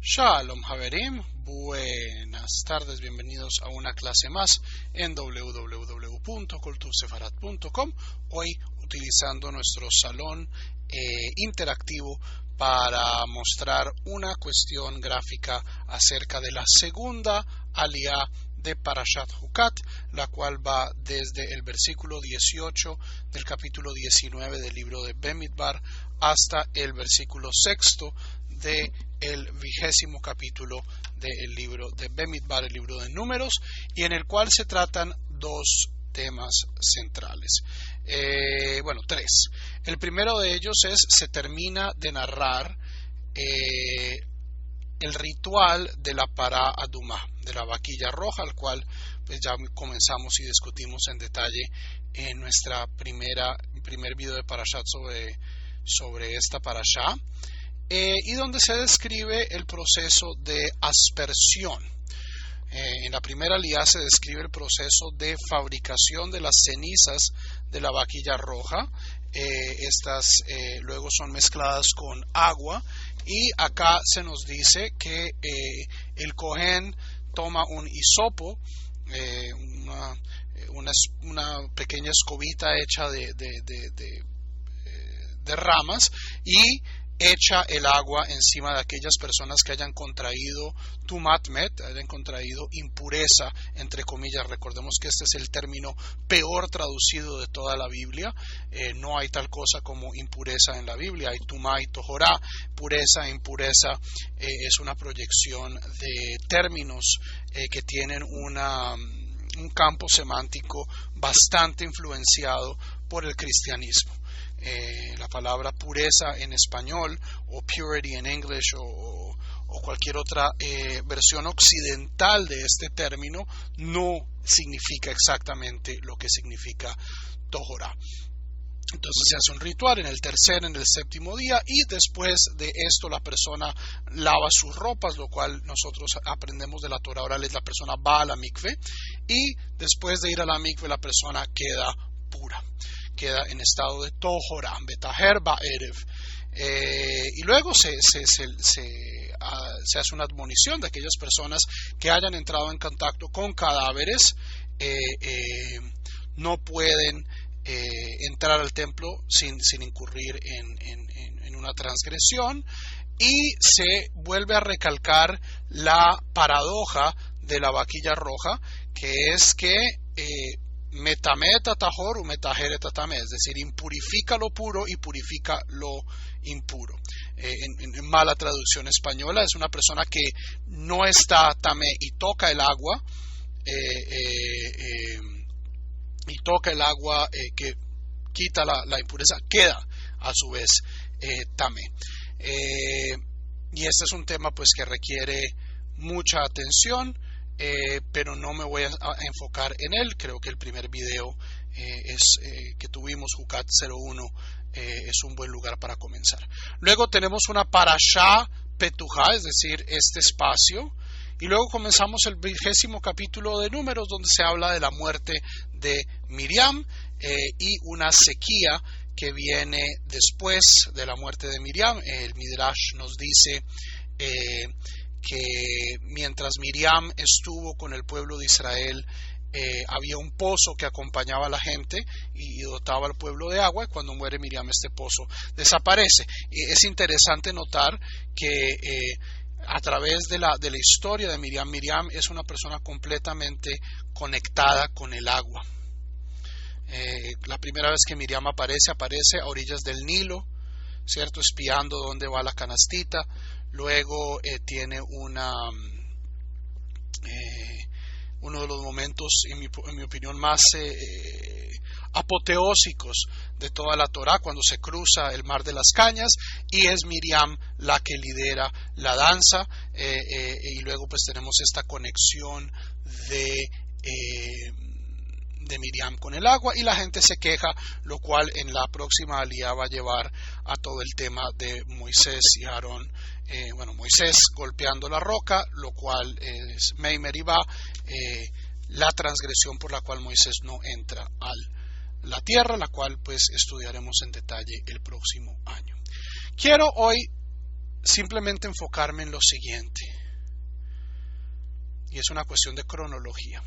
Shalom Haverim, buenas tardes, bienvenidos a una clase más en www.cultursefarat.com. Hoy utilizando nuestro salón interactivo para mostrar una cuestión gráfica acerca de la segunda aliyá de Parashat Hukat, la cual va desde el versículo 18 del capítulo 19 del libro de Bemidbar hasta el versículo 6 del 20º capítulo del libro de Bemidbar, el libro de Números, y en el cual se tratan dos temas centrales. Tres. El primero de ellos se termina de narrar el ritual de la Pará Adumá, de la vaquilla roja, al cual pues ya comenzamos y discutimos en detalle en nuestra primer video de Parashat sobre esta Parashá, y donde se describe el proceso de aspersión. En la primera aliyá se describe el proceso de fabricación de las cenizas de la vaquilla roja. Estas luego son mezcladas con agua, y acá se nos dice que el Cohen toma un hisopo, una pequeña escobita hecha de ramas, y echa el agua encima de aquellas personas que hayan contraído tumat met, hayan contraído impureza, entre comillas. Recordemos que este es el término peor traducido de toda la Biblia. No hay tal cosa como impureza en la Biblia, hay tumá y tohorá. Pureza e impureza es una proyección de términos que tienen un campo semántico bastante influenciado por el cristianismo. La palabra pureza en español, o purity en English, o cualquier otra versión occidental de este término, no significa exactamente lo que significa tohorá. Entonces se hace un ritual en el tercer, en el séptimo día, y después de esto la persona lava sus ropas, lo cual nosotros aprendemos de la Torah oral, es la persona va a la mikve, y después de ir a la mikve la persona queda pura, queda en estado de tohorá, betaher ba'erev. Y luego se hace una admonición de aquellas personas que hayan entrado en contacto con cadáveres, no pueden entrar al templo sin incurrir en una transgresión. Y se vuelve a recalcar la paradoja de la vaquilla roja, que es que metameta tahor u metahere tatame, es decir, impurifica lo puro y purifica lo impuro. En mala traducción española, es una persona que no está tamé y toca el agua, que quita la impureza, queda a su vez tamé. Y este es un tema pues que requiere mucha atención, pero no me voy a enfocar en él. Creo que el primer video que tuvimos, Hukat 01, es un buen lugar para comenzar. Luego tenemos una Parashá Petujá, es decir, este espacio, y luego comenzamos el 20º capítulo de Números, donde se habla de la muerte de Miriam y una sequía que viene después de la muerte de Miriam. El Midrash nos dice que mientras Miriam estuvo con el pueblo de Israel, había un pozo que acompañaba a la gente y dotaba al pueblo de agua, y cuando muere Miriam este pozo desaparece. Es interesante notar que a través de la historia de Miriam es una persona completamente conectada con el agua. La primera vez que Miriam aparece a orillas del Nilo, ¿cierto?, espiando dónde va la canastita. Luego tiene uno de los momentos, en mi opinión, más apoteósicos de toda la Torá, cuando se cruza el mar de las cañas, y es Miriam la que lidera la danza, y luego pues tenemos esta conexión de Miriam con el agua, y la gente se queja, lo cual en la próxima aliyá va a llevar a todo el tema de Moisés y Aarón. Moisés golpeando la roca, lo cual es Mei Meribá, la transgresión por la cual Moisés no entra a la tierra, la cual pues estudiaremos en detalle el próximo año. Quiero hoy simplemente enfocarme en lo siguiente, y es una cuestión de cronología.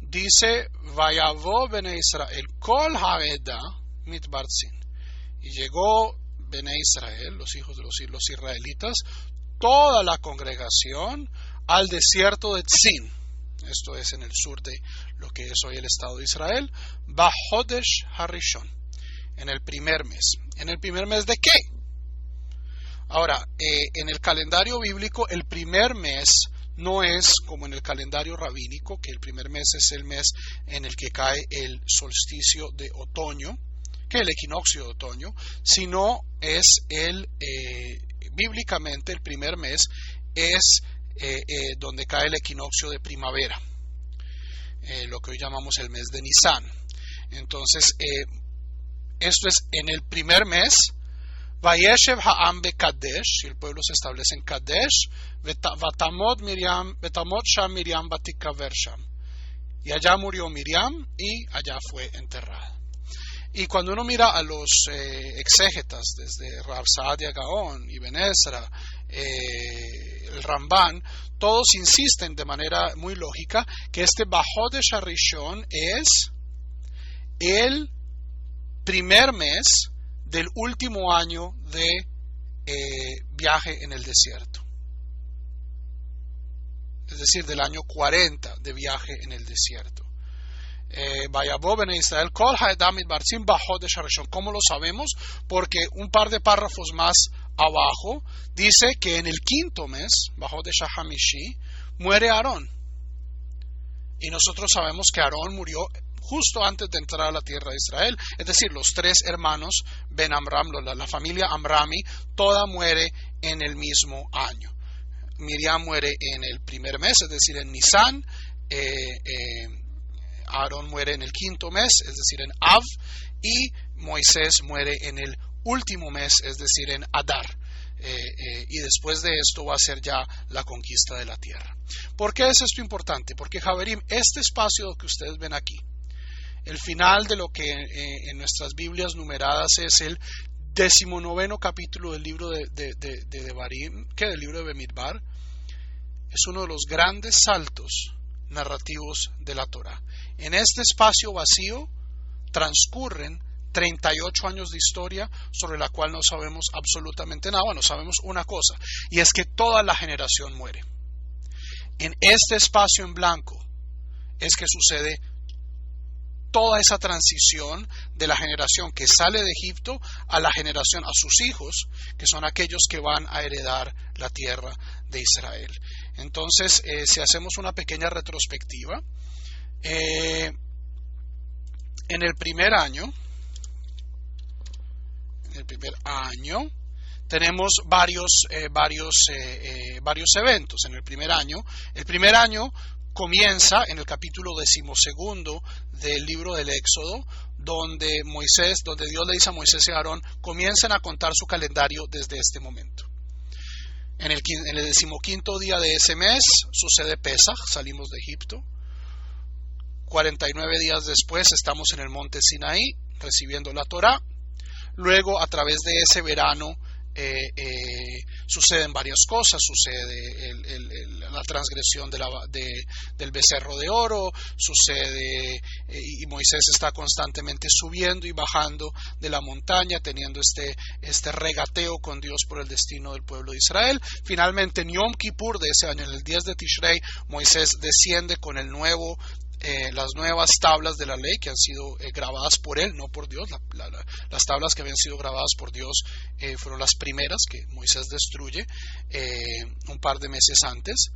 Dice, Vayavo bene Israel kol haeda mitbarzin, y llegó bene Israel, los hijos de los israelitas, toda la congregación al desierto de Tzin, esto es en el sur de lo que es hoy el Estado de Israel, Bahodesh Harishon, en el primer mes. ¿En el primer mes de qué? Ahora, en el calendario bíblico, el primer mes no es como en el calendario rabínico, que el primer mes es el mes en el que cae el solsticio de otoño, que el equinoccio de otoño, sino es bíblicamente el primer mes es donde cae el equinoccio de primavera, lo que hoy llamamos el mes de Nisan. Entonces, esto es en el primer mes. Vayeshev ha'am beKadesh, y el pueblo se establece en Kadesh, vatamot sham Miriam batikaver sham, y allá murió Miriam y allá fue enterrada. Y cuando uno mira a los exégetas, desde Rav Saadia Gaon, Ibn Ezra, el Ramban, todos insisten de manera muy lógica que este Bahodesh Harishon es el primer mes del último año de viaje en el desierto, es decir, del año 40 de viaje en el desierto. Vayavo bene Israel kol haeda mitbarzin bahodesh harishon. ¿Cómo lo sabemos? Porque un par de párrafos más abajo dice que en el quinto mes, bahodesh hamishi, muere Aarón, y nosotros sabemos que Aarón murió justo antes de entrar a la tierra de Israel, es decir, los tres hermanos Ben Amram, la familia Amrami, toda muere en el mismo año. Miriam muere en el primer mes, es decir, en Nisan. Aarón muere en el quinto mes, es decir, en Av, y Moisés muere en el último mes, es decir, en Adar. Y después de esto va a ser ya la conquista de la tierra. ¿Por qué es esto importante? Porque, Javerim, este espacio que ustedes ven aquí, el final de lo que en nuestras Biblias numeradas es el 19º capítulo del libro de Devarim, del libro de Bemidbar, es uno de los grandes saltos narrativos de la Torá. En este espacio vacío transcurren 38 años de historia sobre la cual no sabemos absolutamente nada. Bueno, sabemos una cosa, y es que toda la generación muere. En este espacio en blanco es que sucede toda esa transición de la generación que sale de Egipto a la generación, a sus hijos, que son aquellos que van a heredar la tierra de Israel. Entonces, si hacemos una pequeña retrospectiva, en el primer año tenemos varios eventos. En el primer año comienza en el capítulo 12 del libro del Éxodo, donde Dios le dice a Moisés y a Aarón, comiencen a contar su calendario desde este momento. En el 15º día de ese mes sucede Pesaj, salimos de Egipto. 49 días después estamos en el monte Sinaí recibiendo la Torá. Luego, a través de ese verano, suceden varias cosas. Sucede la transgresión del becerro de oro, y Moisés está constantemente subiendo y bajando de la montaña, teniendo este regateo con Dios por el destino del pueblo de Israel. Finalmente, en Yom Kippur de ese año, en el 10 de Tishrei, Moisés desciende con las nuevas tablas de la ley que han sido grabadas por él, no por Dios. Las tablas que habían sido grabadas por Dios fueron las primeras que Moisés destruye un par de meses antes.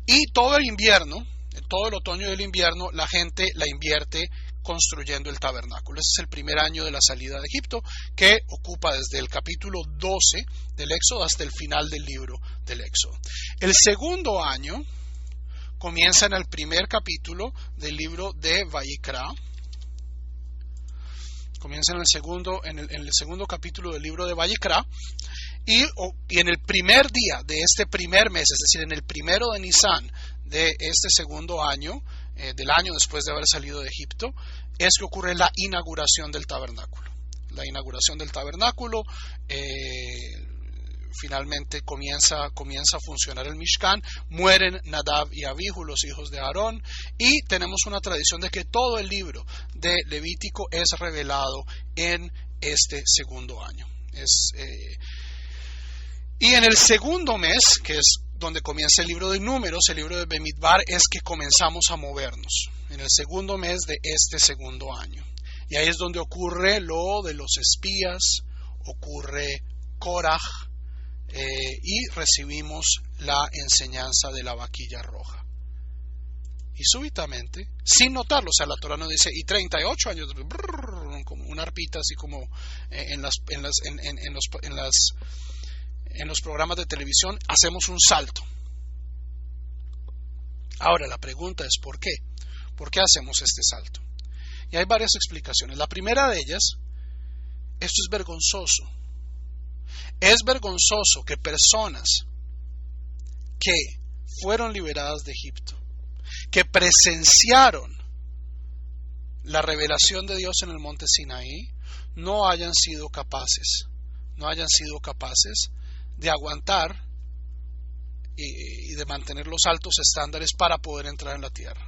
Y todo el otoño y el invierno, la gente la invierte construyendo el tabernáculo. Ese es el primer año de la salida de Egipto, que ocupa desde el capítulo 12 del Éxodo hasta el final del libro del Éxodo. El segundo año comienza en el primer capítulo del libro de Vayikra. Comienza en el segundo capítulo del libro de Vayikra. Y en el primer día de este primer mes, es decir, en el primero de Nisan de este segundo año, del año después de haber salido de Egipto, es que ocurre la inauguración del tabernáculo. La inauguración del tabernáculo, finalmente comienza a funcionar el Mishkan, mueren Nadab y Abihu, los hijos de Aarón, y tenemos una tradición de que todo el libro de Levítico es revelado en este segundo año. Y en el segundo mes, que es donde comienza el libro de Números, el libro de Bemidbar, es que comenzamos a movernos, en el segundo mes de este segundo año. Y ahí es donde ocurre lo de los espías, ocurre Koraj, y recibimos la enseñanza de la vaquilla roja. Y súbitamente, sin notarlo, o sea, la Torah nos dice, y 38 años, como una arpita, así como en los programas de televisión, hacemos un salto. Ahora, la pregunta es ¿por qué? ¿Por qué hacemos este salto? Y hay varias explicaciones. La primera de ellas, esto es vergonzoso. Es vergonzoso que personas que fueron liberadas de Egipto, que presenciaron la revelación de Dios en el monte Sinaí, no hayan sido capaces de aguantar y de mantener los altos estándares para poder entrar en la tierra.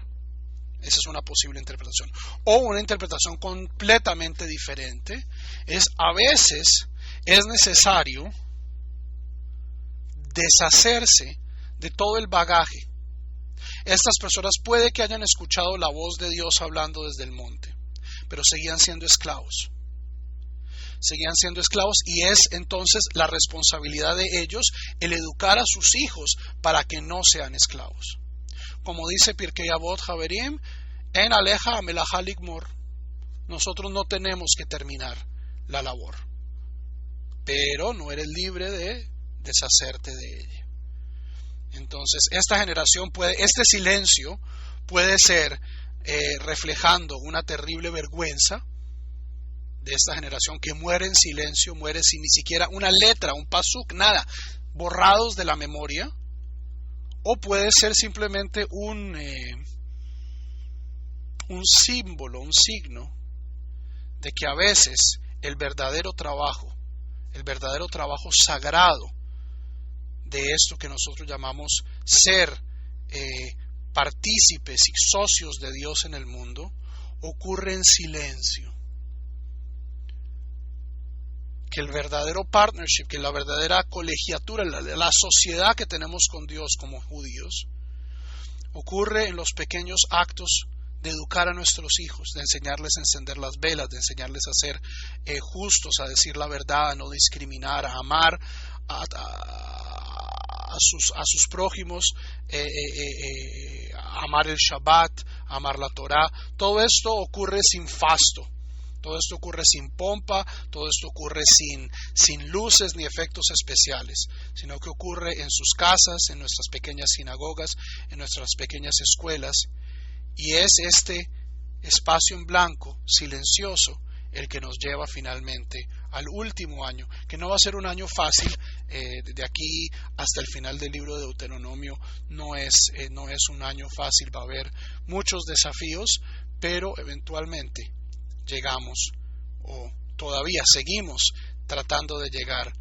Esa es una posible interpretación. O una interpretación completamente diferente es: a veces es necesario deshacerse de todo el bagaje. Estas personas puede que hayan escuchado la voz de Dios hablando desde el monte, pero seguían siendo esclavos. Y es entonces la responsabilidad de ellos el educar a sus hijos para que no sean esclavos. Como dice Pirkei Avot, Haverim, en Aleja Amelaja Ligmor, nosotros no tenemos que terminar la labor, pero no eres libre de deshacerte de ella. Entonces, este silencio puede ser reflejando una terrible vergüenza de esta generación que muere en silencio, muere sin ni siquiera una letra, un pasuk, nada, borrados de la memoria, o puede ser simplemente un símbolo, un signo de que a veces el verdadero trabajo sagrado de esto que nosotros llamamos ser partícipes y socios de Dios en el mundo, ocurre en silencio. Que el verdadero partnership, que la verdadera colegiatura, la sociedad que tenemos con Dios como judíos, ocurre en los pequeños actos de educar a nuestros hijos, de enseñarles a encender las velas, de enseñarles a ser justos, a decir la verdad, a no discriminar, a amar a sus prójimos, a amar el Shabbat, a amar la Torah. Todo esto ocurre sin fasto. Todo esto ocurre sin pompa, todo esto ocurre sin luces ni efectos especiales, sino que ocurre en sus casas, en nuestras pequeñas sinagogas, en nuestras pequeñas escuelas, y es este espacio en blanco, silencioso, el que nos lleva finalmente al último año, que no va a ser un año fácil. De aquí hasta el final del libro de Deuteronomio no es un año fácil, va a haber muchos desafíos, pero eventualmente llegamos, o todavía seguimos tratando de llegar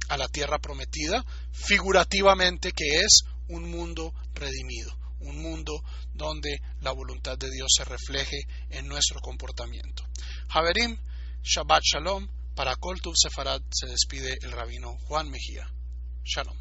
a la tierra prometida, figurativamente, que es un mundo redimido, un mundo donde la voluntad de Dios se refleje en nuestro comportamiento. Haverim, Shabbat Shalom. Para Kol Tuv Sefarad se despide el rabino Juan Mejía. Shalom.